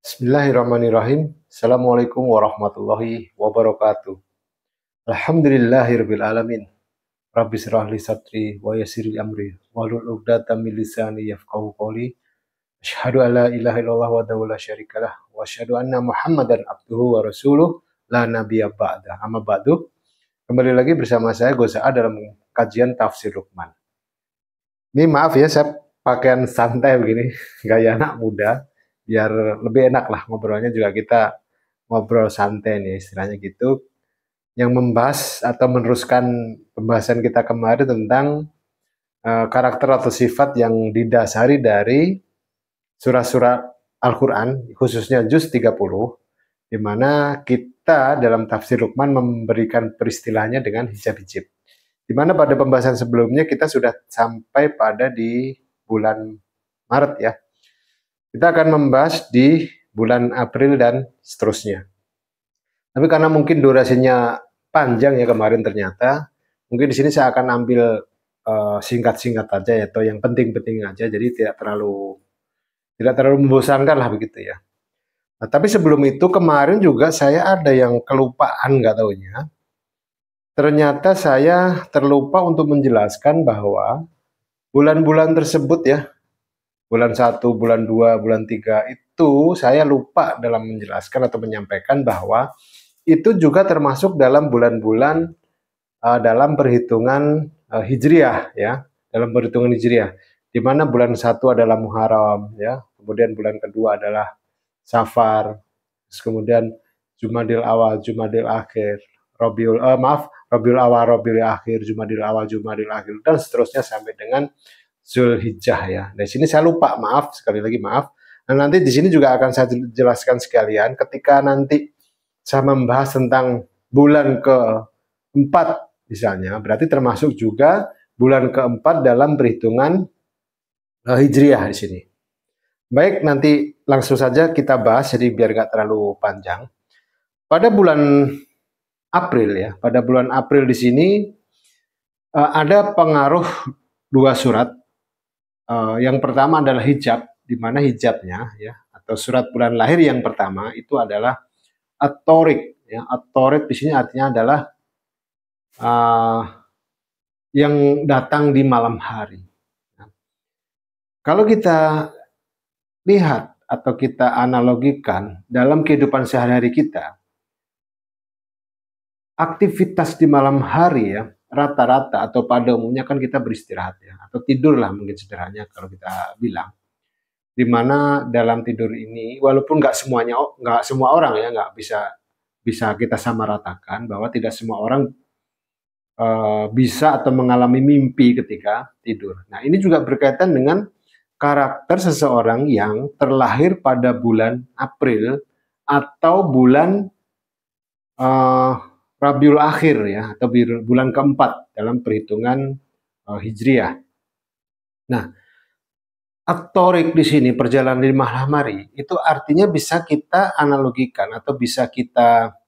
Bismillahirrahmanirrahim. Assalamualaikum warahmatullahi wabarakatuh. Alhamdulillahirabbil alamin. Rabbi shrah li sadri wa yassir li amri wahlul 'uqdatam min lisani yafqahu qawli. Asyhadu an la ilaha illallah wahdahu la syarikalah wa asyhadu anna Muhammadan abduhu wa rasuluh la nabiyya ba'da. Amma ba'du. Kembali lagi bersama saya Goza'a dalam kajian tafsir Luqman. Ini maaf ya, saya pakaian santai begini, gaya anak muda, biar lebih enak lah ngobrolnya, juga kita ngobrol santai nih istilahnya gitu, yang membahas atau meneruskan pembahasan kita kemarin tentang karakter atau sifat yang didasari dari surah-surah Al-Quran, khususnya Juz 30, di mana kita dalam tafsir Luqman memberikan peristilahnya dengan hijab-hijab. Di mana pada pembahasan sebelumnya kita sudah sampai pada di bulan Maret ya. Kita akan membahas di bulan April dan seterusnya. Tapi karena mungkin durasinya panjang ya kemarin ternyata, mungkin di sini saya akan ambil singkat-singkat aja ya, atau yang penting-penting aja, jadi tidak terlalu membosankan lah begitu ya. Nah, tapi sebelum itu kemarin juga saya ada yang kelupaan nggak taunya. Ternyata saya terlupa untuk menjelaskan bahwa bulan-bulan tersebut ya, bulan 1, bulan 2, bulan 3 itu saya lupa dalam menjelaskan atau menyampaikan bahwa itu juga termasuk dalam bulan-bulan dalam perhitungan Hijriah ya, dalam perhitungan Hijriah, di mana bulan 1 adalah Muharram ya, kemudian bulan kedua adalah Safar, kemudian Jumadil Awal, Jumadil Akhir, Rabiul Awal, Rabiul Akhir, Jumadil Awal, Jumadil Akhir, dan seterusnya sampai dengan Zulhijjah ya. Di sini saya lupa, maaf, sekali lagi maaf. Nah, nanti di sini juga akan saya jelaskan sekalian ketika nanti saya membahas tentang bulan keempat misalnya, berarti termasuk juga bulan keempat dalam perhitungan Hijriah di sini. Baik, nanti langsung saja kita bahas, jadi biar gak terlalu panjang. Pada bulan April ya, pada bulan April di sini ada pengaruh dua surat. Yang pertama adalah hijab, di mana hijabnya ya, atau surat bulan lahir yang pertama itu adalah At-Tariq ya. At-Tariq di sini artinya adalah yang datang di malam hari. Nah, kalau kita lihat atau kita analogikan dalam kehidupan sehari-hari kita, aktivitas di malam hari ya, rata-rata atau pada umumnya kan kita beristirahat ya, atau tidur lah mungkin sederhananya kalau kita bilang. Dimana dalam tidur ini, walaupun nggak semua orang ya, nggak bisa kita samaratakan bahwa tidak semua orang bisa atau mengalami mimpi ketika tidur. Nah, ini juga berkaitan dengan karakter seseorang yang terlahir pada bulan April atau bulan Rabiul Akhir ya, atau bulan keempat dalam perhitungan Hijriah. Nah, At-Tariq di sini, perjalanan di malam hari, itu artinya bisa kita analogikan atau bisa kita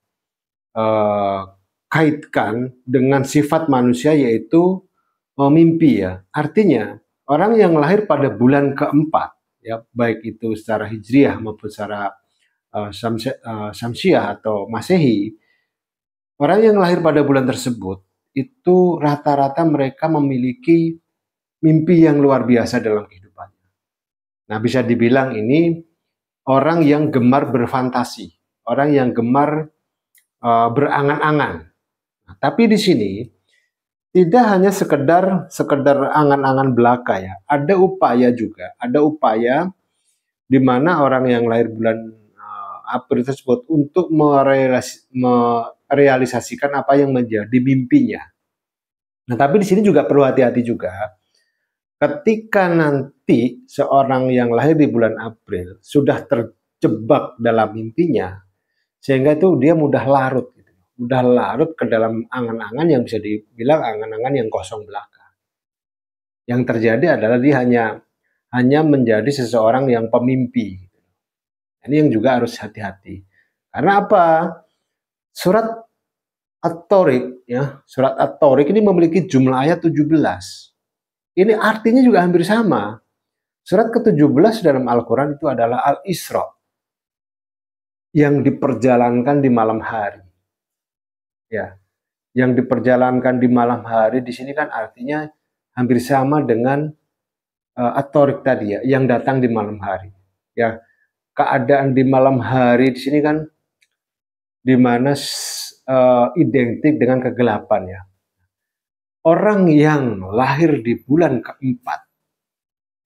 kaitkan dengan sifat manusia, yaitu mimpi ya. Artinya orang yang lahir pada bulan keempat ya, baik itu secara Hijriah maupun secara Syamsiah atau Masehi, orang yang lahir pada bulan tersebut itu rata-rata mereka memiliki mimpi yang luar biasa dalam kehidupannya. Nah, bisa dibilang ini orang yang gemar berfantasi, orang yang gemar berangan-angan. Nah, tapi di sini tidak hanya sekedar angan-angan belaka ya, ada upaya juga, ada upaya di mana orang yang lahir bulan April tersebut untuk merealisasikan apa yang menjadi mimpinya. Nah, tapi di sini juga perlu hati-hati juga. Ketika nanti seorang yang lahir di bulan April sudah terjebak dalam mimpinya, sehingga itu dia mudah larut ke dalam angan-angan yang bisa dibilang angan-angan yang kosong belaka. Yang terjadi adalah dia hanya menjadi seseorang yang pemimpi. Ini yang juga harus hati-hati. Karena apa? Surat At-Tariq ya, surat At-Tariq ini memiliki jumlah ayat 17. Ini artinya juga hampir sama. Surat ke-17 dalam Al-Quran itu adalah Al-Isra. yang diperjalankan di malam hari. Ya, yang diperjalankan di malam hari di sini kan artinya hampir sama dengan atorik tadi ya, yang datang di malam hari. Ya, keadaan di malam hari di sini kan di mana identik dengan kegelapan ya. Orang yang lahir di bulan keempat,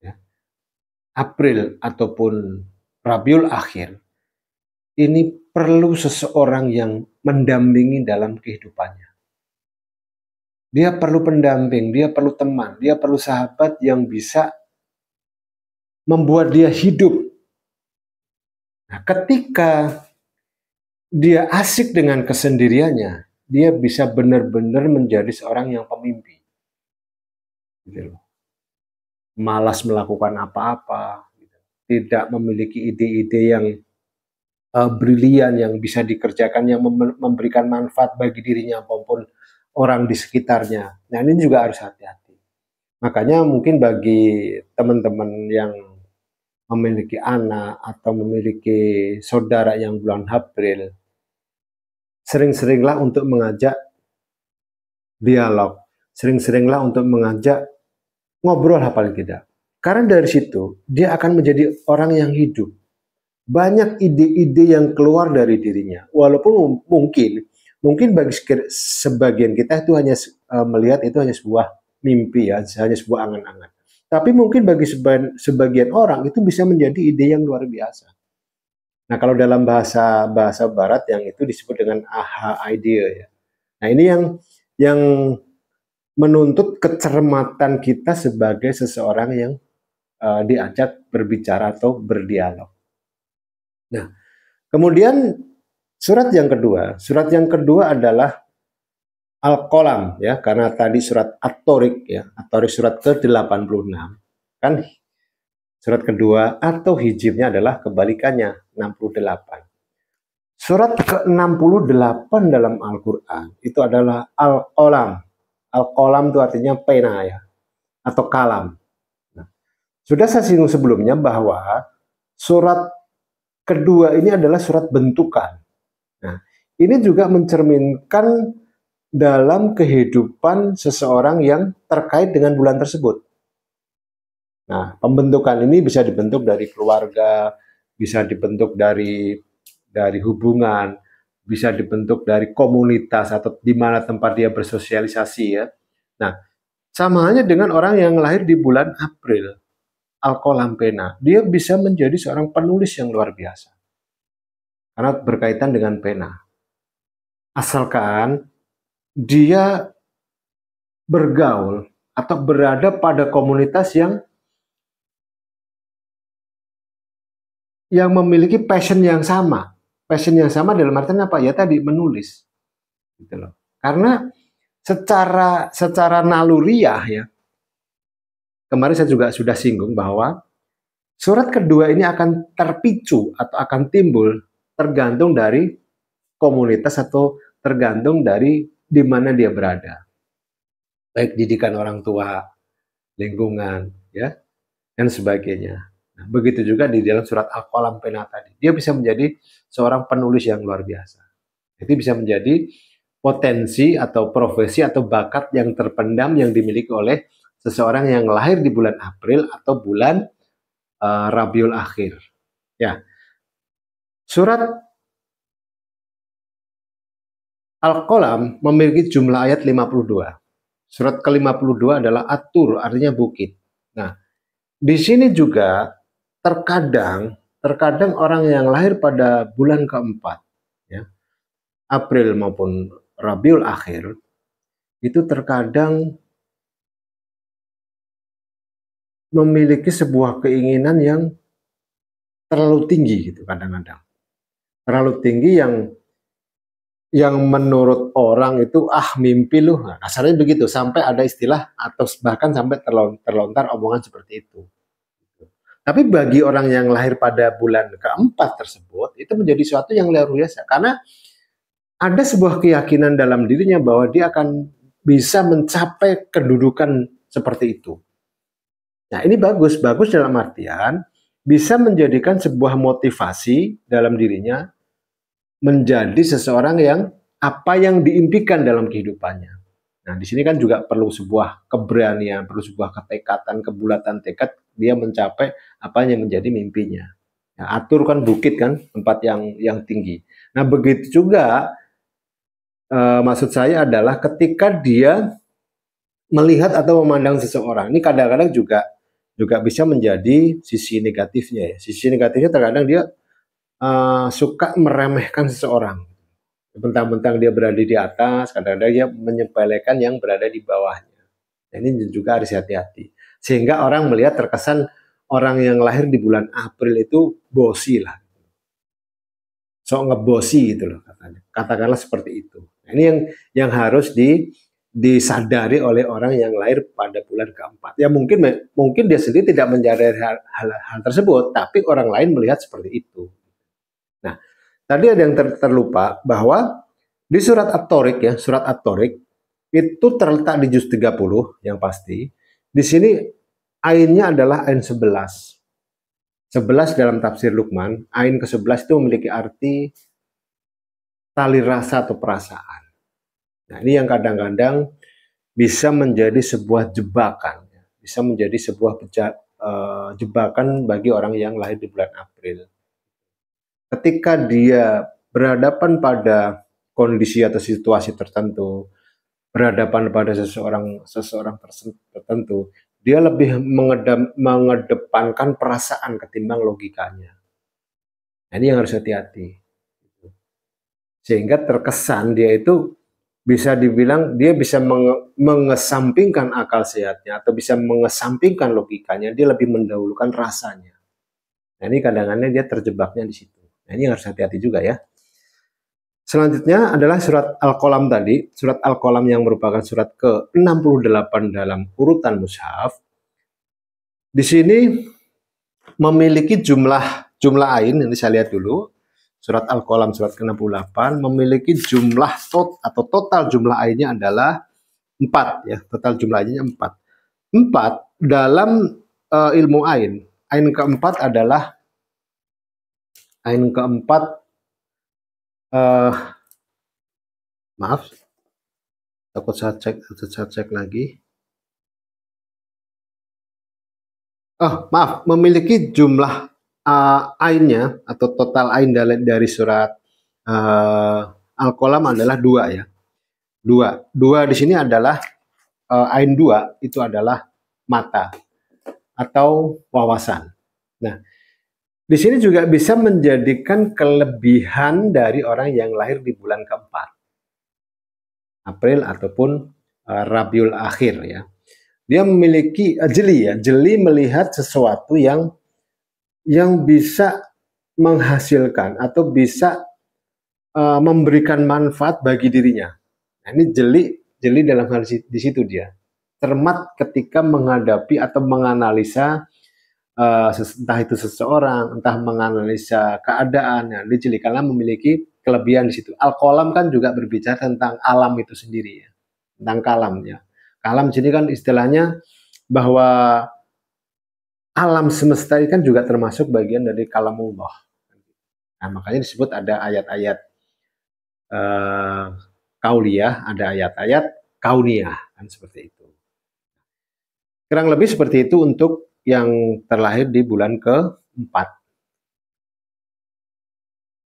ya, April ataupun Rabiul Akhir, ini perlu seseorang yang mendampingi dalam kehidupannya. Dia perlu pendamping, dia perlu teman, dia perlu sahabat yang bisa membuat dia hidup. Nah, ketika dia asik dengan kesendiriannya, dia bisa benar-benar menjadi seorang yang pemimpi. Gitu. Malas melakukan apa-apa, tidak memiliki ide-ide yang brilian yang bisa dikerjakan, yang memberikan manfaat bagi dirinya maupun orang di sekitarnya. Nah, ini juga harus hati-hati. Makanya mungkin bagi teman-teman yang memiliki anak atau memiliki saudara yang bulan April, sering-seringlah untuk mengajak dialog, sering-seringlah untuk mengajak ngobrol paling tidak. Karena dari situ dia akan menjadi orang yang hidup. Banyak ide-ide yang keluar dari dirinya. Walaupun mungkin bagi sebagian kita itu hanya melihat itu hanya sebuah mimpi ya, hanya sebuah angan-angan. Tapi mungkin bagi sebagian orang itu bisa menjadi ide yang luar biasa. Nah, kalau dalam bahasa barat yang itu disebut dengan aha idea ya. Nah, ini yang menuntut kecermatan kita sebagai seseorang yang diajak berbicara atau berdialog. Nah, kemudian surat yang kedua adalah Al-Qalam ya, karena tadi surat At-Tariq ya, At-Tariq surat ke-86 kan surat kedua atau hijibnya adalah kebalikannya 68. Surat ke-68 dalam Al-Qur'an itu adalah Al-Qalam. Al-Qalam itu artinya pena ya atau kalam. Nah, sudah saya singgung sebelumnya bahwa surat kedua ini adalah surat bentukan. Nah, ini juga mencerminkan dalam kehidupan seseorang yang terkait dengan bulan tersebut. Nah, pembentukan ini bisa dibentuk dari keluarga, bisa dibentuk dari hubungan, bisa dibentuk dari komunitas atau di mana tempat dia bersosialisasi ya. Nah, sama halnya dengan orang yang lahir di bulan April, Al-Qalam pena, dia bisa menjadi seorang penulis yang luar biasa. Karena berkaitan dengan pena. Asalkan dia bergaul atau berada pada komunitas yang memiliki passion yang sama. Passion yang sama dalam artian apa? Ya tadi menulis. Gitu loh. Karena secara naluriah ya. Kemarin saya juga sudah singgung bahwa surat kedua ini akan terpicu atau akan timbul tergantung dari komunitas atau tergantung dari di mana dia berada. Baik didikan orang tua, lingkungan, ya, dan sebagainya. Nah, begitu juga di dalam surat Al-Qalam pena tadi. Dia bisa menjadi seorang penulis yang luar biasa. Jadi bisa menjadi potensi atau profesi atau bakat yang terpendam yang dimiliki oleh seseorang yang lahir di bulan April atau bulan Rabiul Akhir. Ya. Surat Al-Qalam memiliki jumlah ayat 52. Surat ke-52 adalah At-Tur, artinya bukit. Nah, di sini juga terkadang orang yang lahir pada bulan keempat, ya, April maupun Rabiul Akhir, itu terkadang memiliki sebuah keinginan yang terlalu tinggi gitu kadang-kadang. Terlalu tinggi yang menurut orang itu mimpi lu. Nah, kasarnya begitu, sampai ada istilah atau bahkan sampai terlontar omongan seperti itu. Tapi bagi orang yang lahir pada bulan keempat tersebut itu menjadi sesuatu yang luar biasa karena ada sebuah keyakinan dalam dirinya bahwa dia akan bisa mencapai kedudukan seperti itu. Nah, ini bagus dalam artian bisa menjadikan sebuah motivasi dalam dirinya menjadi seseorang yang apa yang diimpikan dalam kehidupannya. Nah, di sini kan juga perlu sebuah keberanian, perlu sebuah ketekatan, kebulatan tekad dia mencapai apa yang menjadi mimpinya. Nah, atur kan bukit kan, tempat yang tinggi. Nah, begitu juga maksud saya adalah ketika dia melihat atau memandang seseorang, ini kadang-kadang juga bisa menjadi sisi negatifnya ya. Sisi negatifnya terkadang dia suka meremehkan seseorang. Bentang-bentang dia berada di atas, kadang-kadang dia menyepelekan yang berada di bawahnya. Nah, ini juga harus hati-hati. Sehingga orang melihat terkesan orang yang lahir di bulan April itu bosi lah. Sok ngebosi gitu loh katanya. Katakanlah seperti itu. Nah, ini yang harus disadari oleh orang yang lahir pada bulan keempat. Ya mungkin dia sendiri tidak menyadari hal tersebut, tapi orang lain melihat seperti itu. Nah, tadi ada yang terlupa bahwa di surat At-Tariq ya, surat At-Tariq itu terletak di juz 30 yang pasti. Di sini ainnya adalah ain 11. 11 dalam tafsir Luqman, ain ke-11 itu memiliki arti tali rasa atau perasaan. Nah, ini yang kadang-kadang bisa menjadi sebuah jebakan, bisa menjadi sebuah jebakan bagi orang yang lahir di bulan April. Ketika dia berhadapan pada kondisi atau situasi tertentu, berhadapan pada seseorang tertentu, dia lebih mengedepankan perasaan ketimbang logikanya. Nah, ini yang harus hati-hati. Sehingga terkesan dia itu bisa dibilang dia bisa mengesampingkan akal sehatnya atau bisa mengesampingkan logikanya, dia lebih mendahulukan rasanya. Nah, ini kadang-kadang dia terjebaknya di situ. Nah, ini harus hati-hati juga ya. Selanjutnya adalah surat Al-Qalam tadi, surat Al-Qalam yang merupakan surat ke-68 dalam urutan mushaf. Di sini memiliki jumlah ain, yang saya lihat dulu. Surat Al-Qalam surat ke-68 memiliki jumlah atau total jumlah ainnya adalah 4 ya, total jumlah ainnya 4. 4 dalam ilmu ain. Ain keempat adalah maaf, takut saya cek lagi. Maaf, memiliki jumlah ainnya atau total ain dari surat Al-Qalam adalah 2 ya. 2 di sini adalah ain 2 itu adalah mata atau wawasan. Nah, di sini juga bisa menjadikan kelebihan dari orang yang lahir di bulan keempat, April ataupun Rabiul Akhir ya. Dia memiliki jeli melihat sesuatu yang bisa menghasilkan atau bisa memberikan manfaat bagi dirinya. Nah, ini jeli dalam hal di situ dia. Cermat ketika menghadapi atau menganalisa entah itu seseorang, entah menganalisa keadaan. Nah, dia jeli karena memiliki kelebihan di situ. Al-Qalam kan juga berbicara tentang alam itu sendiri ya. Tentang kalam ya. Kalam sini kan istilahnya bahwa alam semesta ini kan juga termasuk bagian dari kalamullah. Nah, makanya disebut ada ayat-ayat kauliyah, ada ayat-ayat kauniyah, kan seperti itu. Kurang lebih seperti itu untuk yang terlahir di bulan keempat.